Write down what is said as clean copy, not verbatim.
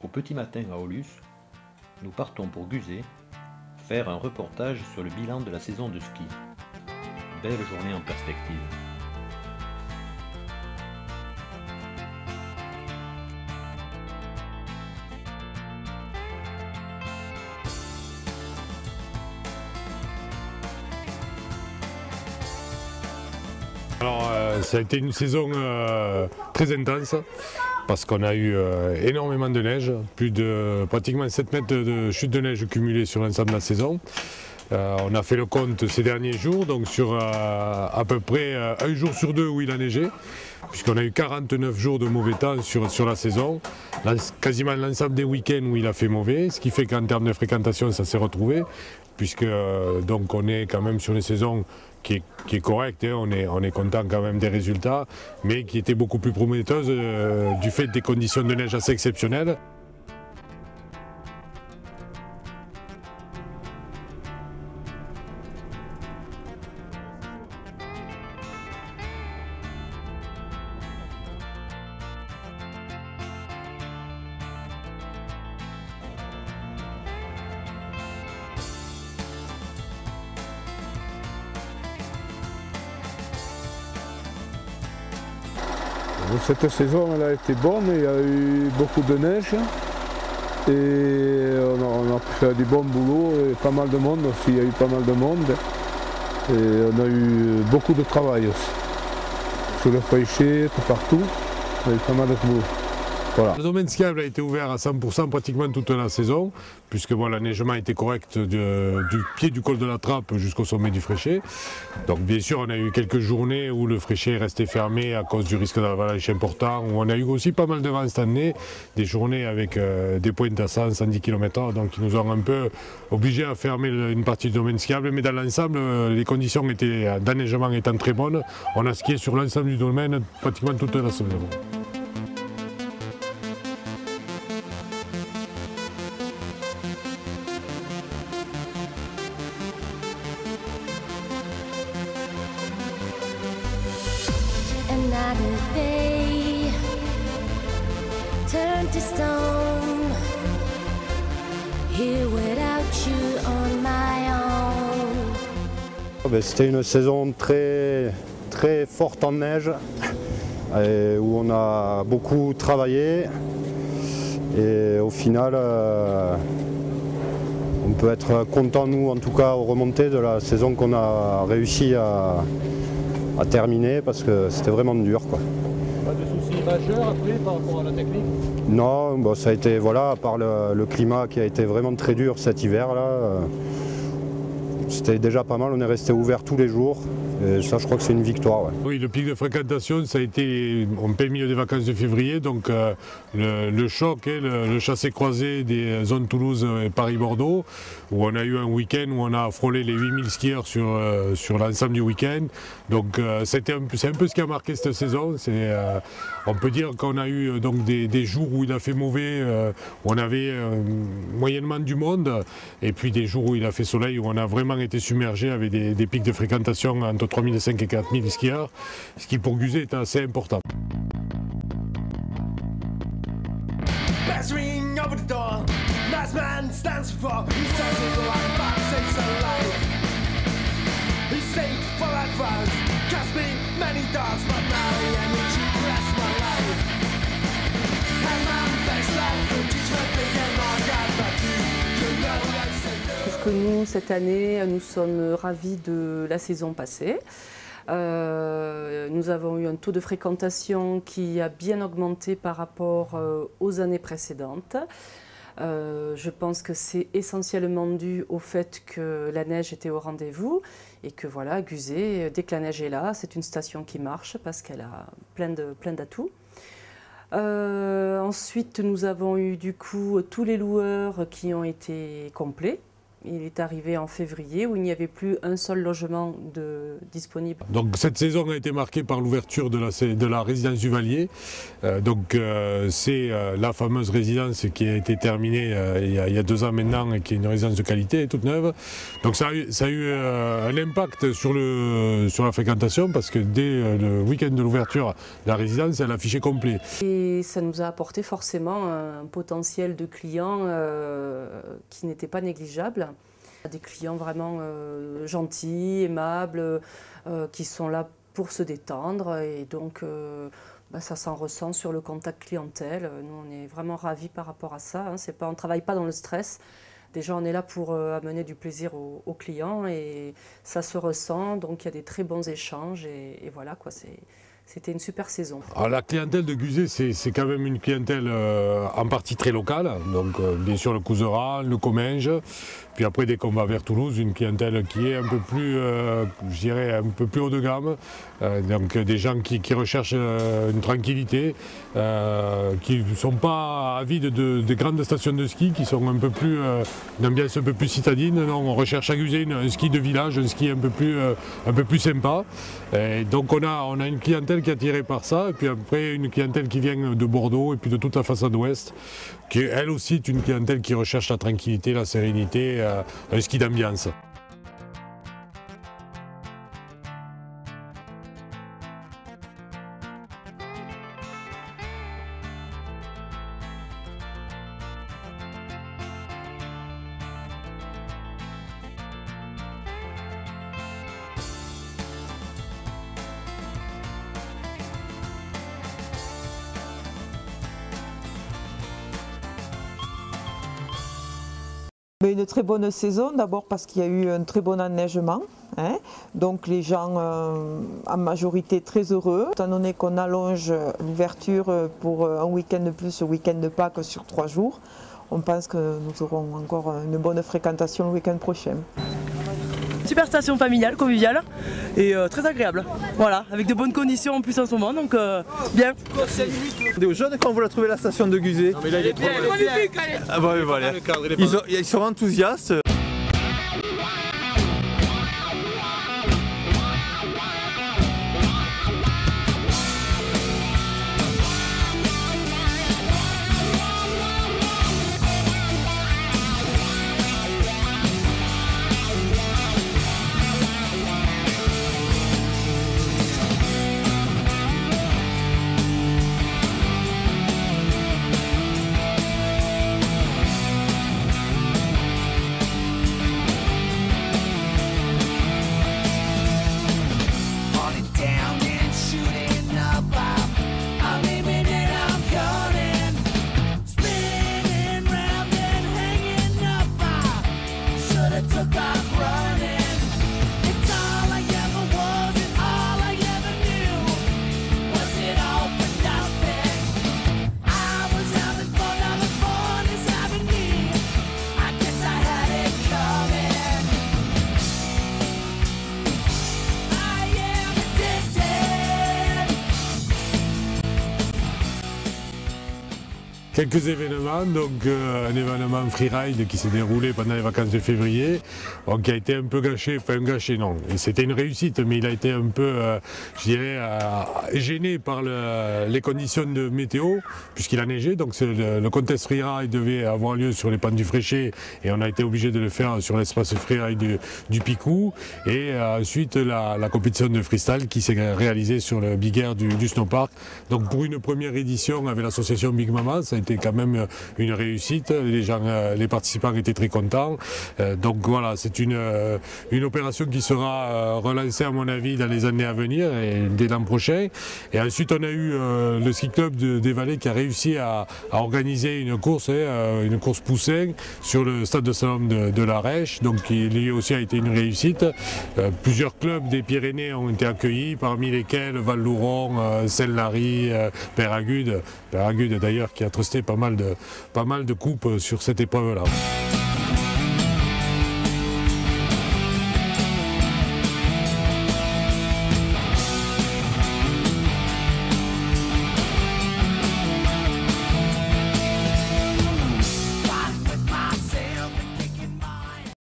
Au petit matin à Aulus, nous partons pour Guzet, faire un reportage sur le bilan de la saison de ski. Belle journée en perspective. Alors, ça a été une saison très intense parce qu'on a eu énormément de neige, plus de pratiquement 7 mètres de chute de neige cumulée sur l'ensemble de la saison. On a fait le compte ces derniers jours, donc sur à peu près un jour sur deux où il a neigé, puisqu'on a eu 49 jours de mauvais temps sur la saison, quasiment l'ensemble des week-ends où il a fait mauvais, ce qui fait qu'en termes de fréquentation ça s'est retrouvé, puisque donc on est quand même sur une saison qui est correcte, hein, on est content quand même des résultats, mais qui était beaucoup plus prometteuse du fait des conditions de neige assez exceptionnelles. Cette saison elle a été bonne, il y a eu beaucoup de neige et on a pu faire du bon boulot et pas mal de monde aussi, il y a eu pas mal de monde et on a eu beaucoup de travail aussi. Sur le feuillet, tout partout, on a eu pas mal de boulot. Voilà. Le domaine skiable a été ouvert à 100% pratiquement toute la saison, puisque bon, l'enneigement était correct du pied du col de la Trappe jusqu'au sommet du Fréchet. Donc bien sûr on a eu quelques journées où le Fréchet est resté fermé à cause du risque d'avalanche important, où on a eu aussi pas mal de vent cette année, des journées avec des pointes à 100-110 km/h, donc ils nous ont un peu obligés à fermer une partie du domaine skiable, mais dans l'ensemble les conditions d'enneigement étant très bonnes, on a skié sur l'ensemble du domaine pratiquement toute la saison. Another day turned to stone, here without you on my own. C'était une saison très forte en neige, où on a beaucoup travaillé et au final on peut être content, nous en tout cas, aux remontées de la saison qu'on a réussi à terminer, parce que c'était vraiment dur, quoi. Pas de soucis majeurs après par rapport à la technique? Non, bon, ça a été, voilà, à part le climat qui a été vraiment très dur cet hiver-là, c'était déjà pas mal, on est resté ouvert tous les jours. Et ça, je crois que c'est une victoire. Ouais. Oui, le pic de fréquentation, ça a été en plein milieu des vacances de février, donc le choc, le chassé-croisé des zones Toulouse et Paris-Bordeaux, où on a eu un week-end où on a frôlé les 8000 skieurs sur l'ensemble du week-end. Donc c'est un peu ce qui a marqué cette saison. On peut dire qu'on a eu donc des jours où il a fait mauvais, où on avait moyennement du monde, et puis des jours où il a fait soleil, où on a vraiment été submergé avec des pics de fréquentation entre 3500 et 4000 skieurs, ce qui pour Guzet est assez important. Je trouve que nous, cette année, nous sommes ravis de la saison passée. Nous avons eu un taux de fréquentation qui a bien augmenté par rapport aux années précédentes. Je pense que c'est essentiellement dû au fait que la neige était au rendez-vous et que voilà, Guzet, dès que la neige est là, c'est une station qui marche parce qu'elle a plein d'atouts. Ensuite, nous avons eu du coup tous les loueurs qui ont été complets. Il est arrivé en février où il n'y avait plus un seul logement disponible. Donc cette saison a été marquée par l'ouverture de la résidence du Valier. C'est la fameuse résidence qui a été terminée il y a 2 ans maintenant et qui est une résidence de qualité, toute neuve. Donc ça a eu un impact sur la fréquentation parce que dès le week-end de l'ouverture de la résidence, elle affichait complet. Et ça nous a apporté forcément un potentiel de clients qui n'était pas négligeable. Des clients vraiment gentils, aimables, qui sont là pour se détendre et donc ça s'en ressent sur le contact clientèle. Nous on est vraiment ravis par rapport à ça. On ne travaille pas dans le stress. Déjà on est là pour amener du plaisir aux clients et ça se ressent. Donc il y a des très bons échanges et voilà quoi. C'était une super saison. Alors, la clientèle de Guzet, c'est quand même une clientèle en partie très locale. Donc bien sûr le Couserans, le Comminges. Puis après, dès qu'on va vers Toulouse, une clientèle qui est un peu plus, je dirais, un peu plus haut de gamme. Donc des gens qui recherchent une tranquillité, qui ne sont pas avides des grandes stations de ski, qui sont un peu plus, une ambiance un peu plus citadine. Non, on recherche à Guzet un ski de village, un ski un peu plus sympa. Et donc on a une clientèle qui est attirée par ça, et puis après une clientèle qui vient de Bordeaux et puis de toute la façade ouest, qui elle aussi est une clientèle qui recherche la tranquillité, la sérénité, un ski d'ambiance. Une très bonne saison, d'abord parce qu'il y a eu un très bon enneigement, donc les gens en majorité très heureux. Étant donné qu'on allonge l'ouverture pour un week-end de plus, le week-end de Pâques sur 3 jours, on pense que nous aurons encore une bonne fréquentation le week-end prochain. Super station familiale, conviviale et très agréable. Voilà, avec de bonnes conditions en plus en ce moment, donc bien. Aux jeunes, quand vous la trouvez la station de Guzet? Non mais là il est trop magnifique, allez. Ah bah, voilà. Ils sont enthousiastes. Quelques événements, donc un événement freeride qui s'est déroulé pendant les vacances de février, donc qui a été un peu gâché, enfin gâché non, c'était une réussite, mais il a été un peu, je dirais, gêné par les conditions de météo, puisqu'il a neigé, donc le contest freeride devait avoir lieu sur les pentes du Fréchet, et on a été obligé de le faire sur l'espace freeride du Picou, et ensuite la compétition de freestyle qui s'est réalisée sur le Big Air du Snowpark. Donc pour une première édition avec l'association Big Mama, ça a été quand même une réussite, les participants étaient très contents, donc voilà, c'est une opération qui sera relancée à mon avis dans les années à venir et dès l'an prochain. Et ensuite on a eu le ski club des Vallées qui a réussi à organiser une course poussin sur le stade de slalom de l'Ardèche, donc qui lui aussi a été une réussite. Plusieurs clubs des Pyrénées ont été accueillis, parmi lesquels Val-Louron, Saint-Lary, Peyragudes d'ailleurs qui a trusté pas mal de coupes sur cette épreuve-là.